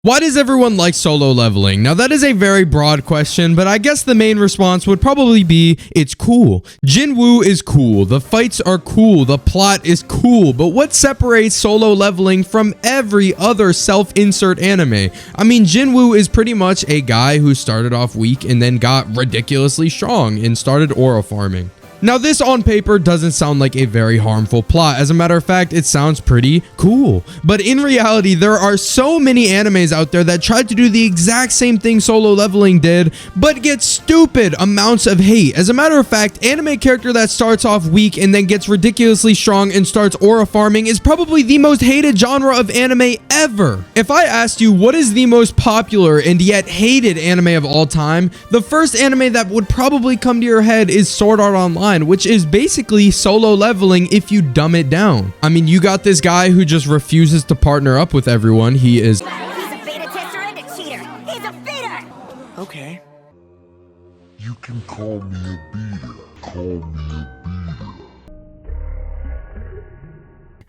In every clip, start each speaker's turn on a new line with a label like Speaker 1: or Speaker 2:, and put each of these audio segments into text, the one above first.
Speaker 1: Why does everyone like solo leveling? Now that is a very broad question, but I guess the main response would probably be, it's cool. Jinwoo is cool, the fights are cool, the plot is cool, but what separates solo leveling from every other self-insert anime? I mean, Jinwoo is pretty much a guy who started off weak and then got ridiculously strong and started aura farming. Now this on paper doesn't sound like a very harmful plot. As a matter of fact, it sounds pretty cool. But in reality, there are so many animes out there that tried to do the exact same thing solo leveling did, but get stupid amounts of hate. As a matter of fact, anime character that starts off weak and then gets ridiculously strong and starts aura farming is probably the most hated genre of anime ever. If I asked you what is the most popular and yet hated anime of all time, the first anime that would probably come to your head is Sword Art Online, which is basically solo leveling if you dumb it down. I mean, you got this guy who just refuses to partner up with everyone. He's a beta tester and a cheater. He's a beater.
Speaker 2: Okay.
Speaker 3: You can call me a beater. Call me a beater.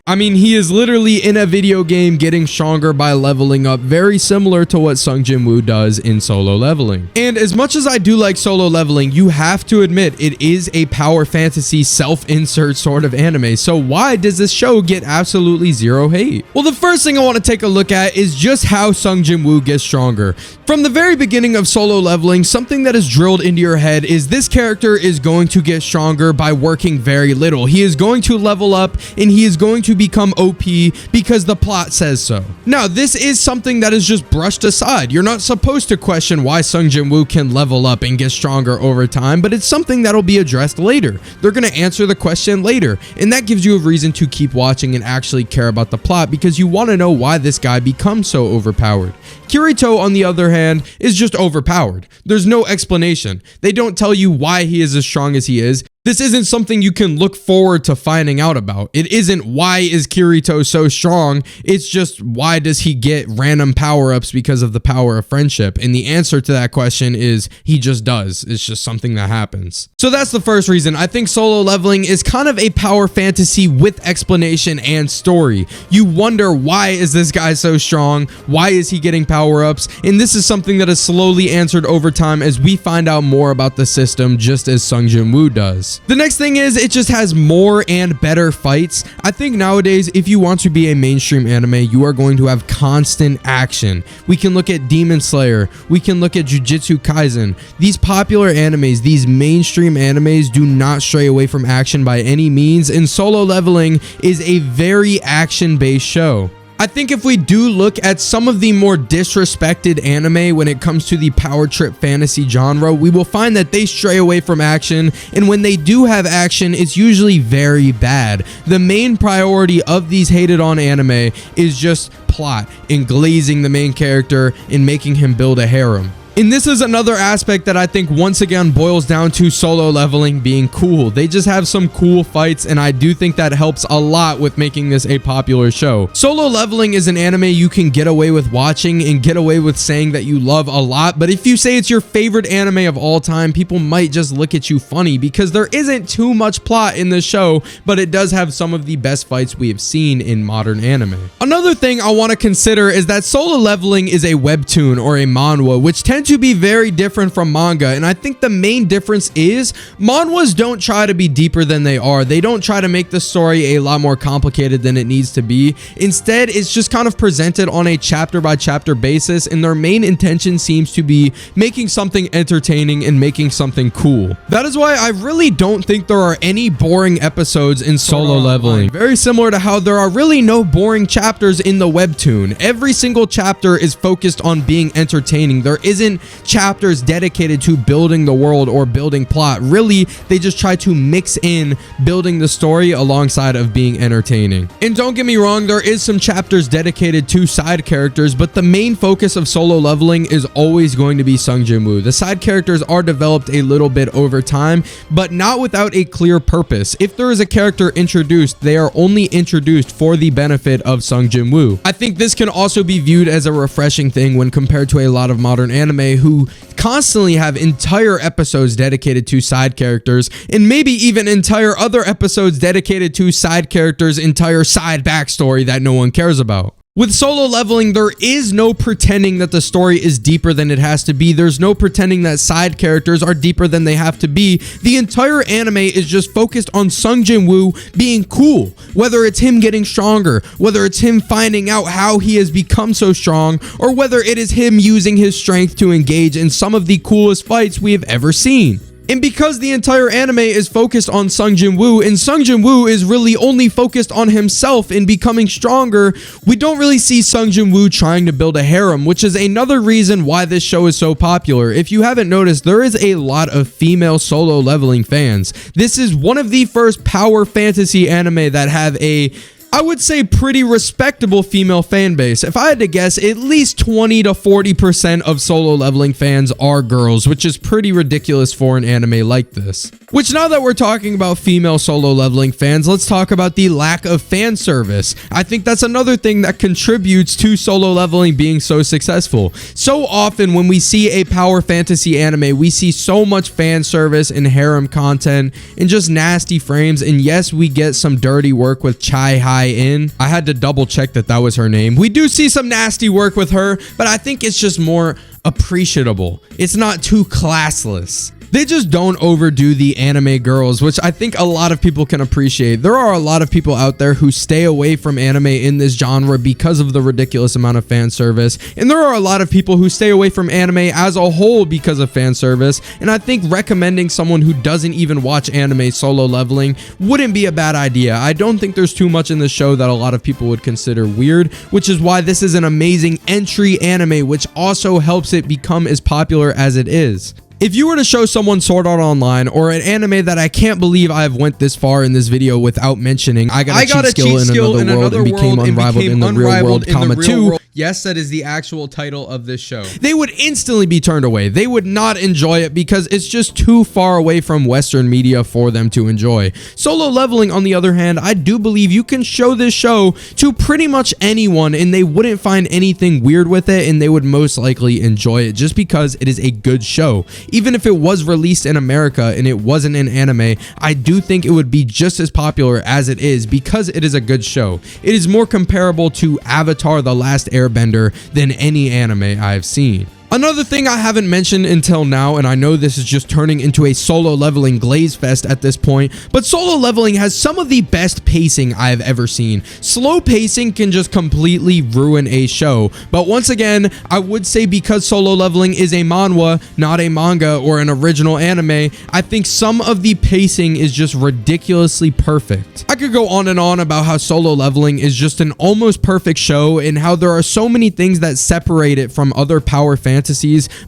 Speaker 1: I mean, he is literally in a video game getting stronger by leveling up, very similar to what Sung Jinwoo does in solo leveling. And as much as I do like solo leveling, you have to admit it is a power fantasy self-insert sort of anime. So why does this show get absolutely zero hate? Well, the first thing I want to take a look at is just how Sung Jinwoo gets stronger. From the very beginning of solo leveling, something that is drilled into your head is this character is going to get stronger by working very little. He is going to level up and he is going to become OP because the plot says so. Now, this is something that is just brushed aside. You're not supposed to question why Sung Jinwoo can level up and get stronger over time, but it's something that'll be addressed later. They're going to answer the question later, and that gives you a reason to keep watching and actually care about the plot because you want to know why this guy becomes so overpowered. Kirito, on the other hand, is just overpowered. There's no explanation. They don't tell you why he is as strong as he is. This isn't something you can look forward to finding out about. It isn't why is Kirito so strong, it's just why does he get random power-ups because of the power of friendship? And the answer to that question is he just does. It's just something that happens. So that's the first reason. I think solo leveling is kind of a power fantasy with explanation and story. You wonder, why is this guy so strong? Why is he getting power-ups? And this is something that is slowly answered over time as we find out more about the system, just as Sung Jinwoo does. The next thing is it just has more and better fights. I think nowadays, if you want to be a mainstream anime, you are going to have constant action. We can look at Demon Slayer. We can look at Jujutsu Kaisen. These popular animes, these mainstream animes do not stray away from action by any means, and solo leveling is a very action-based show. I think if we do look at some of the more disrespected anime when it comes to the power trip fantasy genre, we will find that they stray away from action, and when they do have action, it's usually very bad. The main priority of these hated on anime is just plot and glazing the main character and making him build a harem. And this is another aspect that I think once again boils down to solo leveling being cool. They just have some cool fights, and I do think that helps a lot with making this a popular show. Solo leveling is an anime you can get away with watching and get away with saying that you love a lot, but if you say it's your favorite anime of all time, people might just look at you funny because there isn't too much plot in the show, but it does have some of the best fights we have seen in modern anime. Another thing I want to consider is that solo leveling is a webtoon or a manhwa, which tend to be very different from manga, and I think the main difference is manhwas don't try to be deeper than they are. They don't try to make the story a lot more complicated than it needs to be. Instead, it's just kind of presented on a chapter by chapter basis, and their main intention seems to be making something entertaining and making something cool. That is why I really don't think there are any boring episodes in solo leveling. Very similar to how there are really no boring chapters in the webtoon. Every single chapter is focused on being entertaining. There isn't chapters dedicated to building the world or building plot. Really, they just try to mix in building the story alongside of being entertaining. And don't get me wrong, there is some chapters dedicated to side characters, but the main focus of solo leveling is always going to be Sung Jinwoo. The side characters are developed a little bit over time, but not without a clear purpose. If there is a character introduced, they are only introduced for the benefit of Sung Jinwoo. I think this can also be viewed as a refreshing thing when compared to a lot of modern anime who constantly have entire episodes dedicated to side characters, and maybe even entire other episodes dedicated to side characters' entire side backstory that no one cares about. With Solo Leveling, there is no pretending that the story is deeper than it has to be. There's no pretending that side characters are deeper than they have to be. The entire anime is just focused on Sung Jin-woo being cool. Whether it's him getting stronger, whether it's him finding out how he has become so strong, or whether it is him using his strength to engage in some of the coolest fights we have ever seen. And because the entire anime is focused on Sung Jin-woo, and Sung Jin-woo is really only focused on himself in becoming stronger, we don't really see Sung Jin-woo trying to build a harem, which is another reason why this show is so popular. If you haven't noticed, there is a lot of female Solo Leveling fans. This is one of the first power fantasy anime that have a, I would say, pretty respectable female fan base. If I had to guess, at least 20 to 40% of Solo Leveling fans are girls, which is pretty ridiculous for an anime like this. Which, now that we're talking about female Solo Leveling fans, let's talk about the lack of fan service. I think that's another thing that contributes to Solo Leveling being so successful. So often when we see a power fantasy anime, we see so much fan service and harem content and just nasty frames, and yes, we get some dirty work with Chai In. I had to double check that that was her name. We do see some nasty work with her, but I think it's just more appreciable. It's not too classless. They just don't overdo the anime girls, which I think a lot of people can appreciate. There are a lot of people out there who stay away from anime in this genre because of the ridiculous amount of fan service, and there are a lot of people who stay away from anime as a whole because of fan service, and I think recommending someone who doesn't even watch anime Solo Leveling wouldn't be a bad idea. I don't think there's too much in the show that a lot of people would consider weird, which is why this is an amazing entry anime, which also helps it become as popular as it is. If you were to show someone Sword Art Online, or an anime that I can't believe I've went this far in this video without mentioning, I got a cheat skill in another world and became unrivaled in the real world, comma 2. Yes, that is the actual title of this show. They would instantly be turned away. They would not enjoy it because it's just too far away from Western media for them to enjoy. Solo Leveling, on the other hand, I do believe you can show this show to pretty much anyone and they wouldn't find anything weird with it, and they would most likely enjoy it just because it is a good show. Even if it was released in America and it wasn't an anime, I do think it would be just as popular as it is because it is a good show. It is more comparable to Avatar: The Last Airbender than any anime I've seen. Another thing I haven't mentioned until now, and I know this is just turning into a Solo Leveling glaze fest at this point, but Solo Leveling has some of the best pacing I've ever seen. Slow pacing can just completely ruin a show, but once again, I would say because Solo Leveling is a manhwa, not a manga or an original anime, I think some of the pacing is just ridiculously perfect. I could go on and on about how Solo Leveling is just an almost perfect show and how there are so many things that separate it from other power fantasies,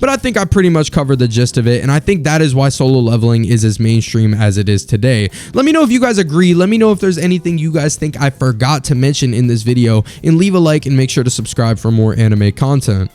Speaker 1: but I think I pretty much covered the gist of it, and I think that is why Solo Leveling is as mainstream as it is today. Let me know if you guys agree. Let me know if there's anything you guys think I forgot to mention in this video, and leave a like and make sure to subscribe for more anime content.